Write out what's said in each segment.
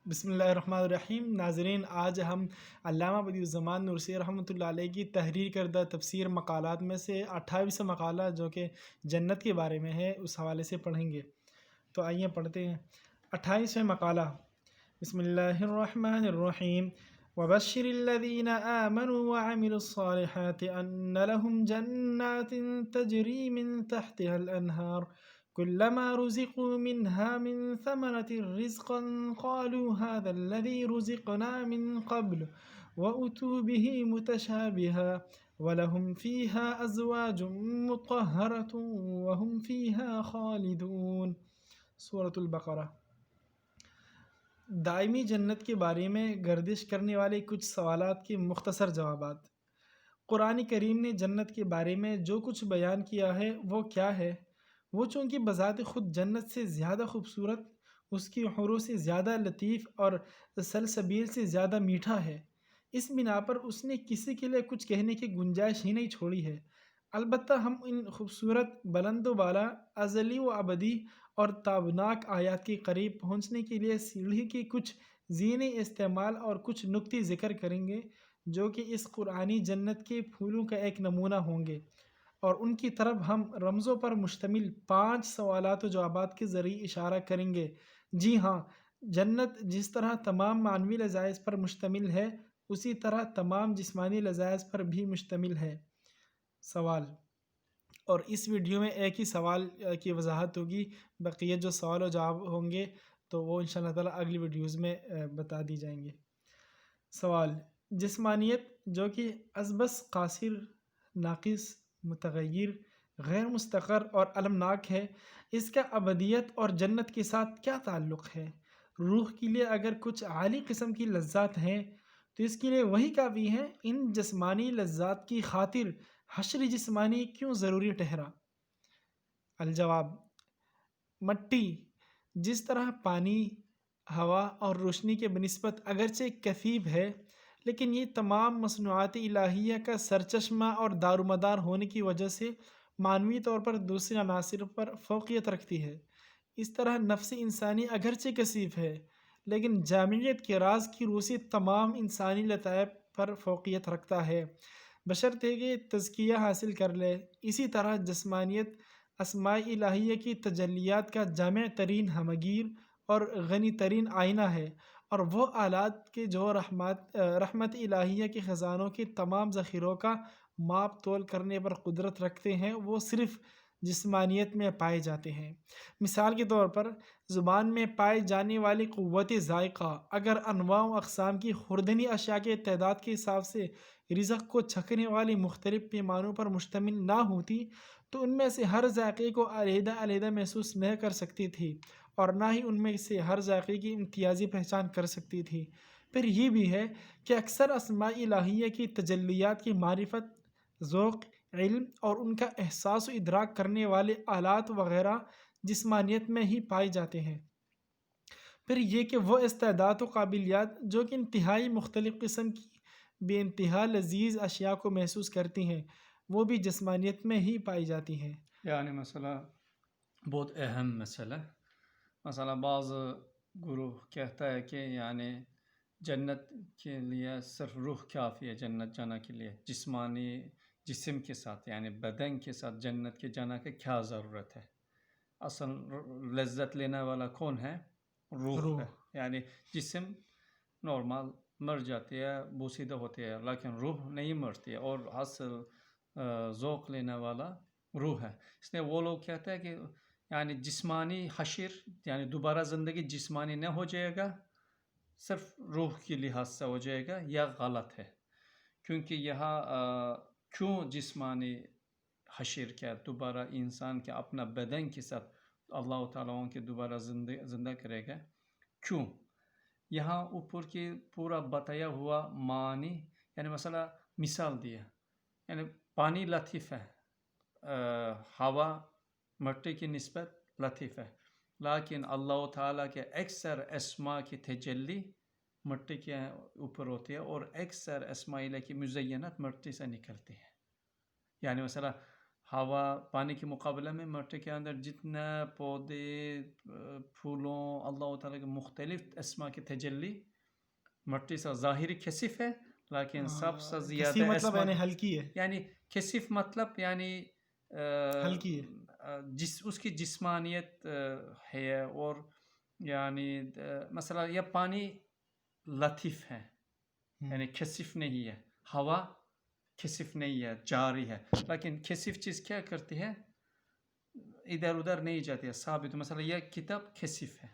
بسم اللہ الرحمن الرحیم۔ ناظرین، آج ہم علامہ بدیع الزمان نورسی رحمۃ اللہ علیہ کی تحریر کردہ تفسیر مقالات میں سے 28واں مقالہ جو کہ جنت کے بارے میں ہے اس حوالے سے پڑھیں گے۔ تو آئیے پڑھتے ہیں 28واں مقالہ۔ بسم اللہ الرحمن الرحیم۔ وبشر الذین آمنوا وعملوا الصالحات ان لهم جنات تجری من تحتها الانہار كلما رزقوا منها من ثمرة رزقا قالوا هذا الذي رزقنا من قبل وأتوا به متشابها ولهم فيها أزواج مطهرة وهم فيها خالدون۔ سورة البقرہ۔ دائمی جنت کے بارے میں گردش کرنے والے کچھ سوالات کے مختصر جوابات۔ قرآن کریم نے جنت کے بارے میں جو کچھ بیان کیا ہے وہ کیا ہے؟ وہ چونکہ بذات خود جنت سے زیادہ خوبصورت، اس کی حوروں سے زیادہ لطیف اور سلسبیل سے زیادہ میٹھا ہے، اس بنا پر اس نے کسی کے لیے کچھ کہنے کی گنجائش ہی نہیں چھوڑی ہے۔ البتہ ہم ان خوبصورت، بلند و بالا، ازلی و ابدی اور تابناک آیات کے قریب پہنچنے کے لیے سیڑھی کی کچھ زینے استعمال اور کچھ نکتے ذکر کریں گے جو کہ اس قرآنی جنت کے پھولوں کا ایک نمونہ ہوں گے، اور ان کی طرف ہم رمزوں پر مشتمل 5 سوالات و جوابات کے ذریعے اشارہ کریں گے۔ جی ہاں، جنت جس طرح تمام معنوی لذائذ پر مشتمل ہے اسی طرح تمام جسمانی لذائذ پر بھی مشتمل ہے۔ سوال، اور اس ویڈیو میں ایک ہی سوال کی وضاحت ہوگی، بقیہ جو سوال و جواب ہوں گے تو وہ انشاءاللہ تعالیٰ اگلی ویڈیوز میں بتا دی جائیں گے۔ سوال، جسمانیت جو کہ ازبس، قاصر، ناقص، متغیر، غیر مستقر اور المناک ہے، اس کا ابدیت اور جنت کے ساتھ کیا تعلق ہے؟ روح کے لیے اگر کچھ عالی قسم کی لذات ہیں تو اس کے لیے وہی کافی ہیں؟ ان جسمانی لذات کی خاطر حشر جسمانی کیوں ضروری ٹھہرا؟ الجواب، مٹی جس طرح پانی، ہوا اور روشنی کے بنسبت اگرچہ کثیب ہے، لیکن یہ تمام مصنوعات الہیہ کا سرچشمہ اور دارومدار ہونے کی وجہ سے معنوی طور پر دوسرے عناصر پر فوقیت رکھتی ہے، اس طرح نفس انسانی اگرچہ کثیف ہے لیکن جامعیت کے راز کی روح سے تمام انسانی لطائف پر فوقیت رکھتا ہے، بشرطے کہ تزکیہ حاصل کر لے۔ اسی طرح جسمانیت اسماء الہیہ کی تجلیات کا جامع ترین، ہمگیر اور غنی ترین آئینہ ہے، اور وہ آلات کے جو رحمت الہیہ کے خزانوں کے تمام ذخیروں کا ماپ تول کرنے پر قدرت رکھتے ہیں، وہ صرف جسمانیت میں پائے جاتے ہیں۔ مثال کے طور پر زبان میں پائے جانے والی قوت ذائقہ اگر انواع و اقسام کی خوردنی اشیاء کے تعداد کے حساب سے رزق کو چھکنے والی مختلف پیمانوں پر مشتمل نہ ہوتی تو ان میں سے ہر ذائقے کو علیحدہ علیحدہ محسوس نہ کر سکتی تھی، اور نہ ہی ان میں سے ہر ذائقے کی امتیازی پہچان کر سکتی تھی۔ پھر یہ بھی ہے کہ اکثر اسماء الہیہ کی تجلیات کی معرفت، ذوق، علم اور ان کا احساس و ادراک کرنے والے آلات وغیرہ جسمانیت میں ہی پائے جاتے ہیں۔ پھر یہ کہ وہ استعداد و قابلیات جو کہ انتہائی مختلف قسم کی بے انتہا لذیذ اشیاء کو محسوس کرتی ہیں، وہ بھی جسمانیت میں ہی پائی جاتی ہیں۔ یعنی مسئلہ بہت اہم مسئلہ، مثلا بعض گروہ کہتا ہے کہ یعنی جنت کے لیے صرف روح کافی ہے، جنت جانا کے لیے جسمانی جسم کے ساتھ یعنی بدن کے ساتھ جنت کے جانا کی کیا ضرورت ہے؟ اصل لذت لینے والا کون ہے؟ روح ہے، یعنی جسم نارمل مر جاتی ہے، بوسیدہ ہوتی ہے، لیکن روح نہیں مرتی ہے، اور اصل ذوق لینے والا روح ہے۔ اس لیے وہ لوگ کہتے ہیں کہ یعنی جسمانی حشر یعنی دوبارہ زندگی جسمانی نہ ہو جائے گا، صرف روح کی لحاظ سے ہو جائے گا، یا غلط ہے؟ کیونکہ یہاں کیوں جسمانی حشر کیا دوبارہ انسان کے اپنا بدن کے ساتھ اللہ تعالیٰ کے دوبارہ زندہ کرے گا؟ کیوں؟ یہاں اوپر کی پورا بتایا ہوا معنی، یعنی مثلا مثال دیا، یعنی پانی لطیف ہے، ہوا مٹی کی نسبت لطیف ہے، لیکن اللہ تعالیٰ کے اکثر اسماء کی تجلی مٹی کے اوپر ہوتی ہے، اور اکثر اسماء الہی کی مزینت مٹی سے نکلتی ہے۔ یعنی مثلا ہوا پانی کے مقابلے میں مٹی کے اندر جتنا پودے پھولوں اللہ تعالیٰ کے مختلف اسما کی تجلی مٹی سے ظاہری کثیف ہے، لیکن سب سے کسی زیادہ مطلب اسما یعنی ہلکی ہے، یعنی کثیف مطلب یعنی ہلکی ہے، اس کی جسمانیت ہے، اور یعنی مثلا یہ پانی لطیف ہے، یعنی کثیف نہیں ہے، ہوا کثیف نہیں ہے، جاری ہے، لیکن کثیف چیز کیا کرتی ہے؟ ادھر ادھر نہیں جاتی ہے، ثابت. مثلا یہ کتاب کثیف ہے،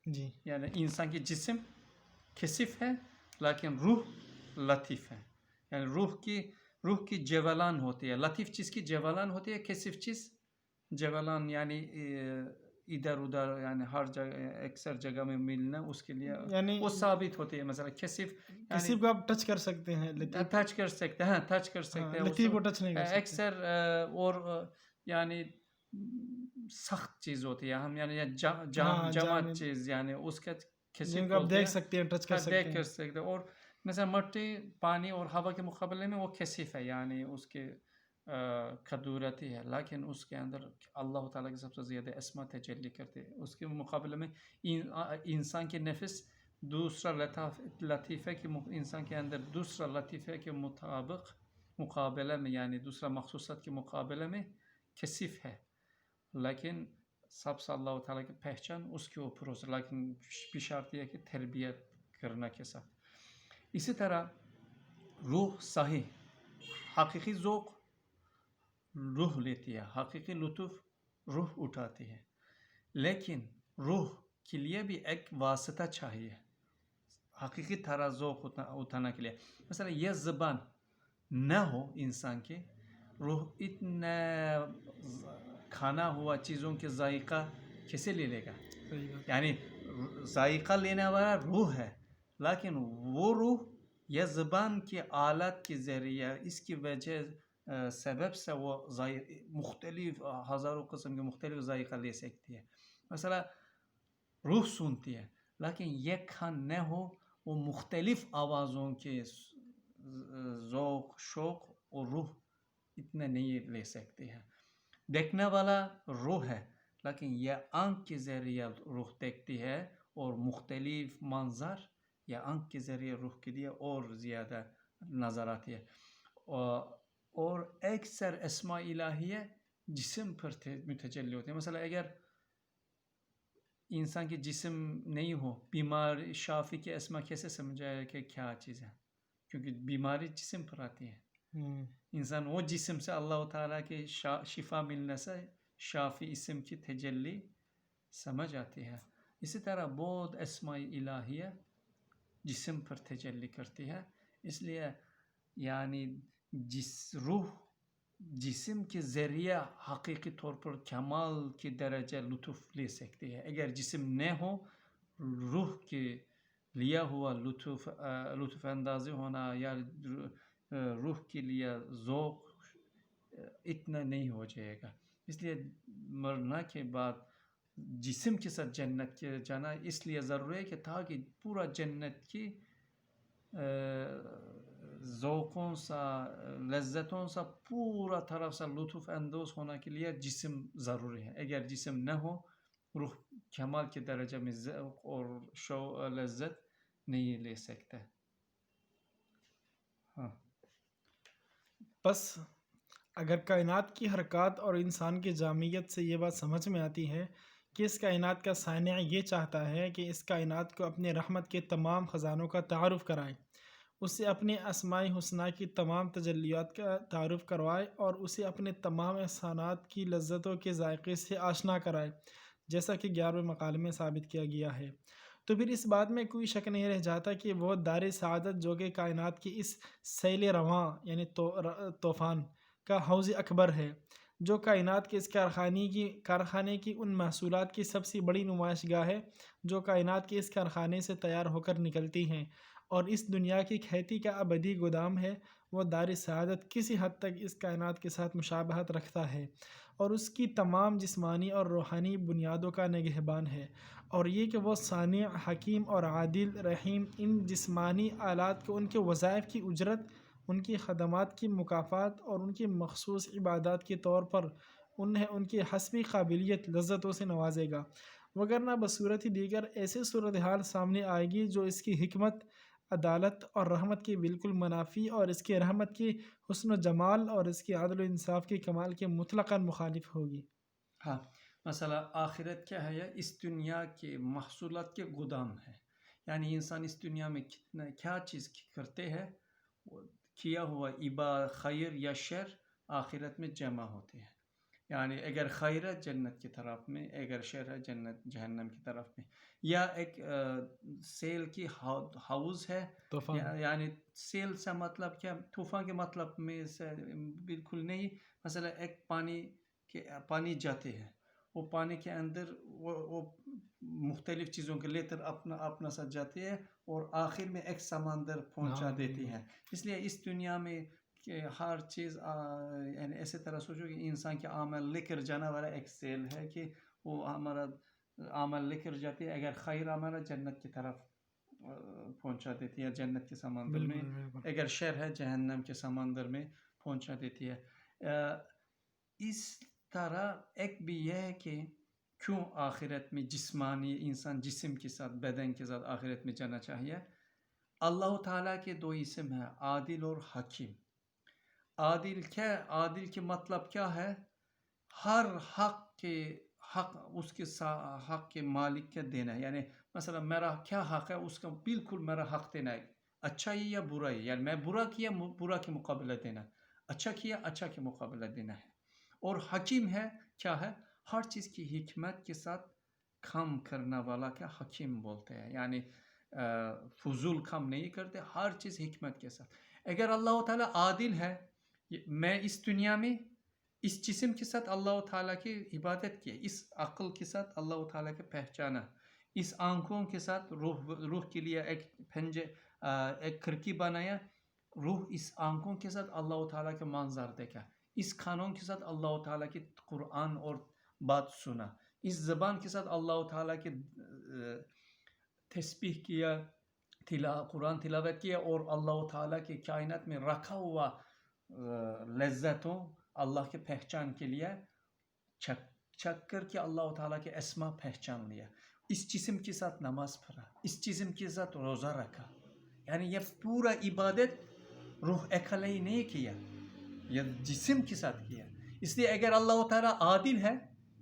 جی یعنی انسان کی جسم کثیف ہے لیکن روح لطیف ہے، یعنی روح کی جولان ہوتی ہے، لطیف چیز کی جولان ہوتی ہے، کثیف چیز جولان یعنی ادھر ادھر یعنی ہر جگہ اکثر جگہ میں ملنا، اس کے لیے یعنی وہ ثابت ہوتی ہے. مثلا کثیف یعنی کسی کو آپ ٹچ کر سکتے ہیں، لطیف ٹچ کر سکتے ہیں، ٹچ کر سکتے ہیں لطیف کو ٹچ نہیں کر سکتے، اکثر اور یعنی سخت چیز ہوتی ہے، ہم یعنی جمع چیز یعنی اس کا جن کو آپ دیکھ سکتے ہیں، ٹچ کر سکتے دیکھ ہیں، کر سکتے ہیں. اور مثلا مٹی پانی اور ہوا کے مقابلے میں وہ کثیف ہے، یعنی اس کے خدورتی ہے، لیکن اس کے اندر اللہ تعالیٰ کے سب سے زیادہ اسما تجلی کرتے ہیں. اس کے مقابلے میں انسان کے نفس دوسرا لطیفہ کے انسان کے اندر دوسرا لطیفہ کے مقابلے میں یعنی دوسرا مخصوصات کے مقابلے میں کثیف ہے، لیکن سب سے اللہ تعالیٰ کی پہچان اس کے اوپر ہو، لیکن بشرط یہ کہ تربیت کرنا کے ساتھ. اسی طرح روح صحیح حقیقی ذوق روح لیتی ہے، حقیقی لطف روح اٹھاتی ہے، لیکن روح کے لیے بھی ایک واسطہ چاہیے حقیقی طرح ذوق اٹھانے کے لیے. مثلا یہ زبان نہ ہو انسان کی، روح اتنا کھانا ہوا چیزوں کے ذائقہ کیسے لے لے گا؟ یعنی ذائقہ لینے والا روح ہے، لیکن وہ روح یا زبان کی آلات کے ذریعہ اس کی وجہ سبب سے وہ مختلف ہزاروں قسم کے مختلف ذائقہ لے سکتی ہے. مثلا روح سنتی ہے، لیکن یہ کان نہ ہو، وہ مختلف آوازوں کے ذوق شوق اور روح اتنا نہیں لے سکتی ہے. دیکھنے والا روح ہے، لیکن یہ آنکھ کے ذریعہ روح دیکھتی ہے، اور مختلف منظر یا آنکھ کے ذریعے روح کے لیے اور زیادہ نظر آتی ہے. اور اکثر اسماء الہیہ جسم پر متجلی ہوتے ہیں. مثلا اگر انسان کے جسم نہیں ہو، بیمار شافی کے اسما کیسے سمجھایا کہ کیا چیز ہے؟ کیونکہ بیماری جسم پر آتی ہے. انسان وہ جسم سے اللہ تعالیٰ کے شفا ملنے سے شافی اسم کی تجلی سمجھ آتی ہے. اسی طرح بہت اسماء الہیہ جسم پر تجلی کرتی ہے. اس لیے یعنی روح جسم کے ذریعہ حقیقی طور پر کمال کی درجہ لطف لے سکتی ہے. اگر جسم نہ ہو، روح کے لیا ہوا لطف اندازی ہونا یا روح کے لیے ذوق اتنا نہیں ہو جائے گا. اس لیے مرنا کے بعد جسم کے ساتھ جنت کے جانا اس لیے ضروری ہے کہ تاکہ پورا جنت کی ذوقوں سے لذتوں سے پورا طرف سے لطف اندوز ہونے کے لیے جسم ضروری ہے. اگر جسم نہ ہو، روح کمال کے درجہ میں ذوق اور لذت نہیں لے سکتا. ہاں بس اگر کائنات کی حرکات اور انسان کی جامعیت سے یہ بات سمجھ میں آتی ہے کہ اس کائنات کا صانع یہ چاہتا ہے کہ اس کائنات کو اپنے رحمت کے تمام خزانوں کا تعارف کرائے، اسے اپنے اسماء حسنی کی تمام تجلیات کا تعارف کروائے، اور اسے اپنے تمام احسانات کی لذتوں کے ذائقے سے آشنا کرائے، جیسا کہ 11ویں مقالے میں ثابت کیا گیا ہے. تو پھر اس بات میں کوئی شک نہیں رہ جاتا کہ وہ دار سعادت جو کہ کائنات کی اس سیل رواں یعنی طوفان کا حوض اکبر ہے، جو کائنات کے اس کارخانے کی ان محصولات کی سب سے بڑی نمائش گاہ ہے جو کائنات کے اس کارخانے سے تیار ہو کر نکلتی ہیں، اور اس دنیا کی کھیتی کا ابدی گودام ہے، وہ دار سعادت کسی حد تک اس کائنات کے ساتھ مشابہت رکھتا ہے، اور اس کی تمام جسمانی اور روحانی بنیادوں کا نگہبان ہے. اور یہ کہ وہ صانع، حکیم اور عادل رحیم ان جسمانی آلات کو ان کے وظائف کی اجرت ان کی خدمات کی مکافات اور ان کی مخصوص عبادات کے طور پر انہیں ان کی حسبی قابلیت لذتوں سے نوازے گا، وگرنہ بصورت دیگر ایسی صورتحال سامنے آئے گی جو اس کی حکمت، عدالت اور رحمت کی بالکل منافی، اور اس کی رحمت کی حسن و جمال اور اس کی عدل و انصاف کے کمال کے مطلقاً مخالف ہوگی۔ ہاں، مسئلہ آخرت کیا ہے؟ اس دنیا کے محصولات کے گودام ہے، یعنی انسان اس دنیا میں کتنا کیا چیز کرتے ہیں، وہ کیا ہوا خیر یا شر آخرت میں جمع ہوتے ہیں. یعنی اگر خیر ہے جنت کی طرف میں، اگر شر ہے جہنم کی طرف میں. یا ایک سیل کی حوض ہے، طوفان یعنی سیل سے مطلب کیا؟ طوفان کے مطلب میں سے بالکل نہیں. مثلا ایک پانی جاتے ہیں، وہ پانی کے اندر وہ مختلف چیزوں کے لے کر اپنا ساتھ جاتے ہیں اور آخر میں ایک سمندر پہنچا دیتی ہے. اس لیے اس دنیا میں کہ ہر چیز یعنی ایسے طرح سوچو کہ انسان کے عمل لے کر جانا والا ایک سیل ہے کہ وہ ہمارا عمل لے کر جاتی ہے. اگر خیر ہمارا جنت کی طرف پہنچا دیتی ہے، جنت کے سمندر میں. اگر شر ہے جہنم کے سمندر میں پہنچا دیتی ہے. اس طرح ایک بھی یہ ہے کہ کیوں آخرت میں جسمانی انسان جسم کے ساتھ بدن کے ساتھ آخرت میں جانا چاہیے. اللہ تعالیٰ کے دو اسم ہیں، عادل اور حکیم. عادل کے مطلب کیا ہے؟ ہر حق اس کے حق کے مالک کے دینا ہے. یعنی مثلا میرا کیا حق ہے، اس کا بالکل میرا حق دینا ہے، اچھا ہی یا برا ہی. یعنی میں برا کیا، برا کے مقابلہ دینا، اچھا کیا، اچھا کے مقابلہ دینا ہے. اور حکیم ہے کیا ہے؟ ہر چیز کی حکمت کے ساتھ کام کرنا والا کیا حکیم بولتے ہیں. یعنی فضول کام نہیں کرتے، ہر چیز حکمت کے ساتھ. اگر اللہ تعالیٰ عادل ہے، میں اس دنیا میں اس جسم کے ساتھ اللہ تعالیٰ کی عبادت کیا، اس عقل کے ساتھ اللہ تعالیٰ کے پہچانا، اس آنکھوں کے ساتھ روح کے لیے ایک کھڑکی بنایا، روح اس آنکھوں کے ساتھ اللہ تعالیٰ کے منظر دیکھا، اس کانوں کے ساتھ اللہ تعالیٰ کی قرآن اور بات سنا، اس زبان کے ساتھ اللہ تعالیٰ کی تسبیح کیا، قرآن تلاوت کیا، اور اللہ تعالیٰ کی کائنات میں رکھا ہوا لذتوں اللہ کے پہچان کے لیے چھک کر کے اللہ تعالیٰ کے اسما پہچان لیا. اس جسم کے ساتھ نماز پڑھا، اس جسم کے ساتھ روزہ رکھا. یعنی یہ پورا عبادت روح اکیلے ہی نہیں کیا، یہ جسم کے ساتھ کیا. اس لیے اگر اللہ تعالیٰ عادل ہے،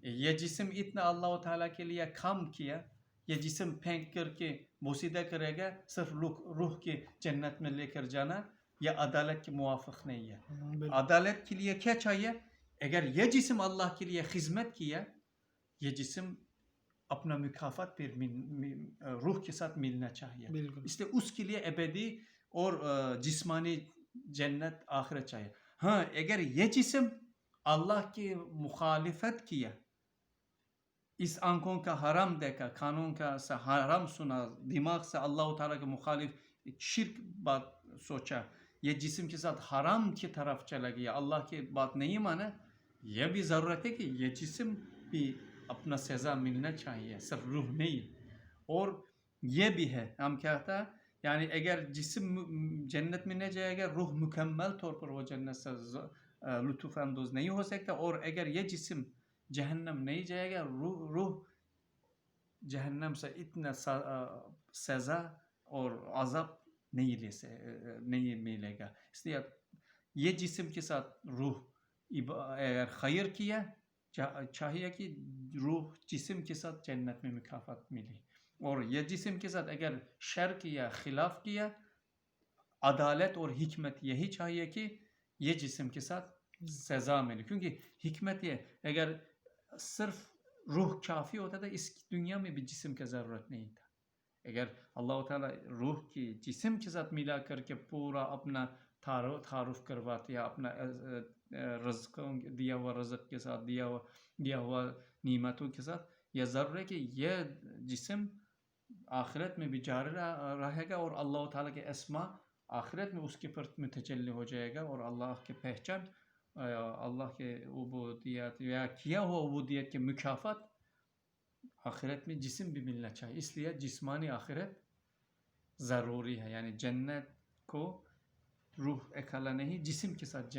یہ جسم اتنا اللہ تعالیٰ کے لیے کام کیا، یہ جسم پھینک کر کے بوسیدہ کرے گا صرف روح کے جنت میں لے کر جانا، یہ عدالت کے موافق نہیں ہے. عدالت کے لیے کیا چاہیے؟ اگر یہ جسم اللہ کے لیے خدمت کیا، یہ جسم اپنا مکافات پھر روح کے ساتھ ملنا چاہیے. اس لیے اس کے لیے ابدی اور جسمانی جنت آخرت چاہیے. ہاں، اگر یہ جسم اللہ کی مخالفت کیا، اس آنکھوں کا حرام دیکھا، کانوں کا حرام سنا، دماغ سے اللہ تعالیٰ کے مخالف شرک بات سوچا، یہ جسم کے ساتھ حرام کی طرف چلا گیا، اللہ کی بات نہیں مانا، یہ بھی ضرورت ہے کہ یہ جسم بھی اپنا سزا ملنا چاہیے، صرف روح نہیں. اور یہ بھی ہے، ہم کہتا ہے یعنی اگر جسم جنت میں نہیں جائے گا، روح مکمل طور پر وہ جنت سے لطف اندوز نہیں ہو سکتا. اور اگر یہ جسم جہنم نہیں جائے گا، روح جہنم سے اتنا سزا اور عذاب نہیں ملے گا. اس لیے یہ جسم کے ساتھ روح اگر خیر کیا، چاہیے کہ روح جسم کے ساتھ جنت میں مکافات ملی. اور یہ جسم کے ساتھ اگر شر کیا، خلاف کیا، عدالت اور حکمت یہی چاہیے کہ یہ جسم کے ساتھ سزا ملے. کیونکہ حکمت یہ اگر صرف روح کافی ہوتا تھا، اس دنیا میں بھی جسم کی ضرورت نہیں تھا. اگر اللہ تعالیٰ روح کی جسم کے ساتھ ملا کر کے پورا اپنا تعارف کرواتے ہیں، اپنا رزقوں دیا ہوا رزق کے ساتھ، دیا ہوا نعمتوں کے ساتھ، یہ ضرور ہے کہ یہ جسم آخرت میں بھی جاری رہے گا، اور اللہ تعالیٰ کے اسما آخرت میں اس کے پر متجلی ہو جائے گا، اور اللہ کے پہچان، اللہ کے عبودیت یا کیا ہوا عبودیت کے مکافات آخرت میں جسم بھی ملنا چاہیے. اس لیے جسمانی آخرت ضروری ہے. یعنی جنت کو روح ایک اللہ نہیں جسم کے ساتھ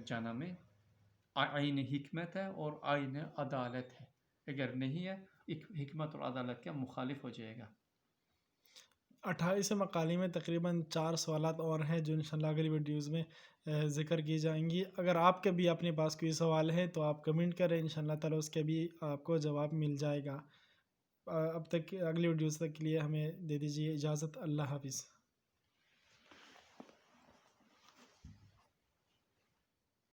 جانا میں عین حکمت ہے اور عین عدالت ہے. اگر نہیں ہے حکمت اور عدالت کا مخالف ہو جائے گا. 28 مقالے میں تقریباً 4 سوالات اور ہیں جو انشاءاللہ اگلی ویڈیوز میں ذکر کی جائیں گی. اگر آپ کے بھی اپنے پاس کوئی سوال ہے تو آپ کمنٹ کریں، انشاءاللہ تعالی اس کے بھی آپ کو جواب مل جائے گا. اب تک اگلی ویڈیوز تک کے لیے ہمیں دے دیجیے اجازت. اللہ حافظ.